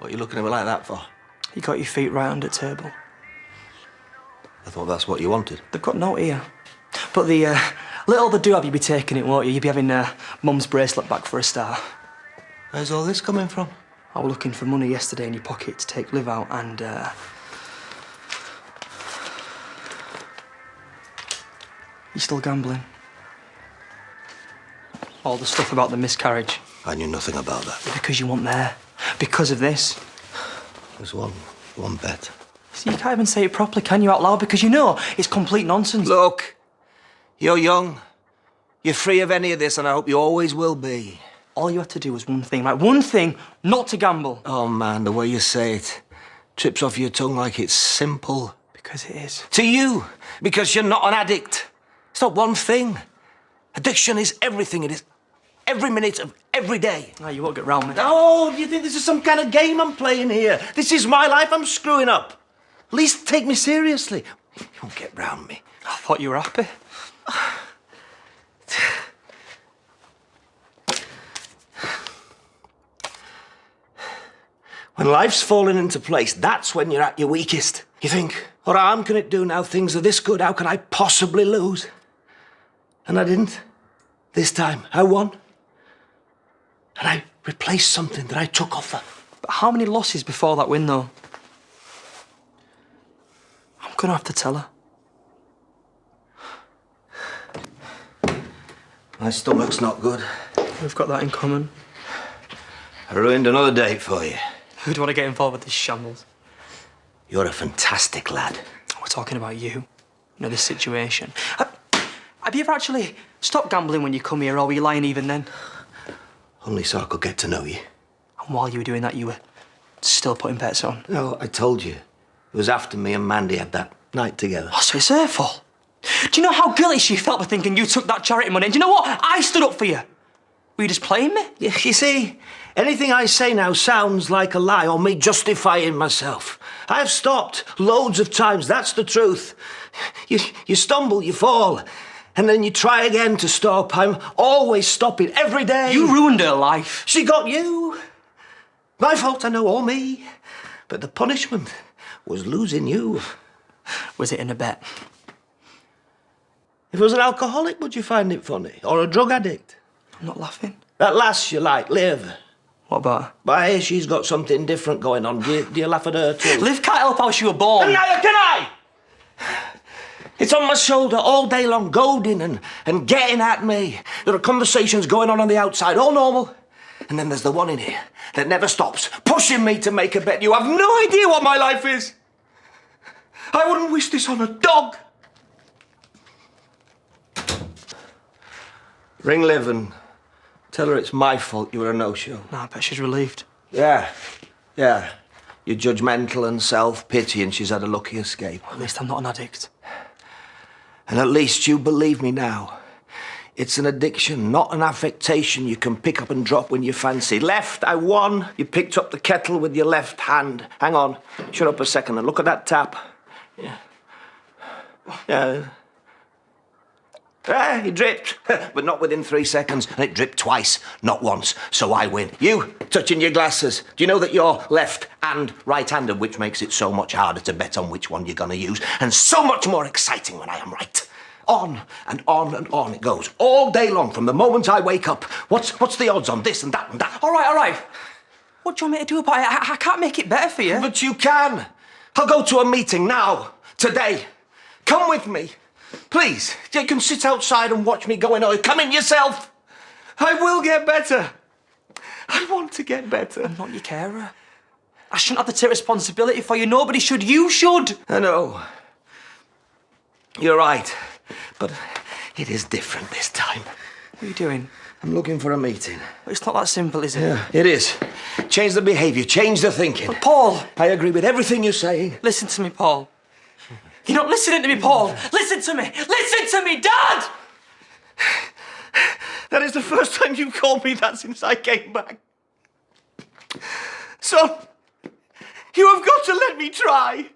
What are you looking at me like that for? You got your feet right under the table. I thought that's what you wanted. They've got no ear. But the little they do have, you'll be taking it, won't you? You'll be having Mum's bracelet back for a start. Where's all this coming from? I was looking for money yesterday in your pocket to take Liv out and... You still gambling? All the stuff about the miscarriage. I knew nothing about that. Because you weren't there. Because of this. There's one bet. See, you can't even say it properly, can you, out loud? Because you know it's complete nonsense. Look, you're young. You're free of any of this, and I hope you always will be. All you have to do is one thing, right? One thing, not to gamble. Oh, man, the way you say it trips off your tongue like it's simple. Because it is. To you, because you're not an addict. It's not one thing. Addiction is everything. It is every minute of every day. No, you won't get round me. Oh, do you think this is some kind of game I'm playing here? This is my life I'm screwing up. At least take me seriously. You won't get round me. I thought you were happy. When life's falling into place, that's when you're at your weakest. You think, what harm can it do now things are this good? How can I possibly lose? And I didn't. This time, I won. And I replaced something that I took off her. But how many losses before that win, though? I'm gonna have to tell her. My stomach's not good. We've got that in common. I ruined another date for you. Who'd want to get involved with this shambles? You're a fantastic lad. We're talking about you. You know, this situation. Have you ever actually stopped gambling when you come here, or were you lying even then? Only so I could get to know you. And while you were doing that, you were still putting bets on? No, I told you. It was after me and Mandy had that night together. Oh, so it's her fault? Do you know how guilty she felt for thinking you took that charity money? And do you know what? I stood up for you. Were you just playing me? You see, anything I say now sounds like a lie or me justifying myself. I have stopped loads of times, that's the truth. You stumble, you fall, and then you try again to stop. I'm always stopping, every day. You ruined her life. She got you. My fault, I know, all me. But the punishment was losing you. Was it in a bet? If it was an alcoholic, would you find it funny? Or a drug addict? I'm not laughing. That lass you like, Liv. What about her? But I hear she's got something different going on. Do you laugh at her too? Liv can't help how she was born. And neither can I! It's on my shoulder all day long, goading and getting at me. There are conversations going on the outside, all normal. And then there's the one in here that never stops, pushing me to make a bet. You have no idea what my life is. I wouldn't wish this on a dog. Ring Liv and tell her it's my fault you were a no-show. No, I bet she's relieved. Yeah. You're judgmental and self-pity, and she's had a lucky escape. At least I'm not an addict. And at least you believe me now. It's an addiction, not an affectation you can pick up and drop when you fancy. Left, I won. You picked up the kettle with your left hand. Hang on. Shut up a second and look at that tap. Yeah. He dripped, but not within 3 seconds. And it dripped twice, not once. So I win. You, touching your glasses. Do you know that you're left and right-handed, which makes it so much harder to bet on which one you're going to use, and so much more exciting when I am right. On and on and on it goes, all day long, from the moment I wake up. What's the odds on this and that and that? All right. What do you want me to do about it? I can't make it better for you. But you can. I'll go to a meeting now, today. Come with me. Please, you can sit outside and watch me going on. Come in yourself. I will get better. I want to get better. I'm not your carer. I shouldn't have to take responsibility for you. Nobody should. You should. I know. You're right. But it is different this time. What are you doing? I'm looking for a meeting. It's not that simple, is it? Yeah, it is. Change the behaviour, change the thinking. But Paul! I agree with everything you're saying. Listen to me, Paul. You're not listening to me, Paul. Listen to me. Listen to me, Dad! That is the first time you've called me that since I came back. Son, you have got to let me try.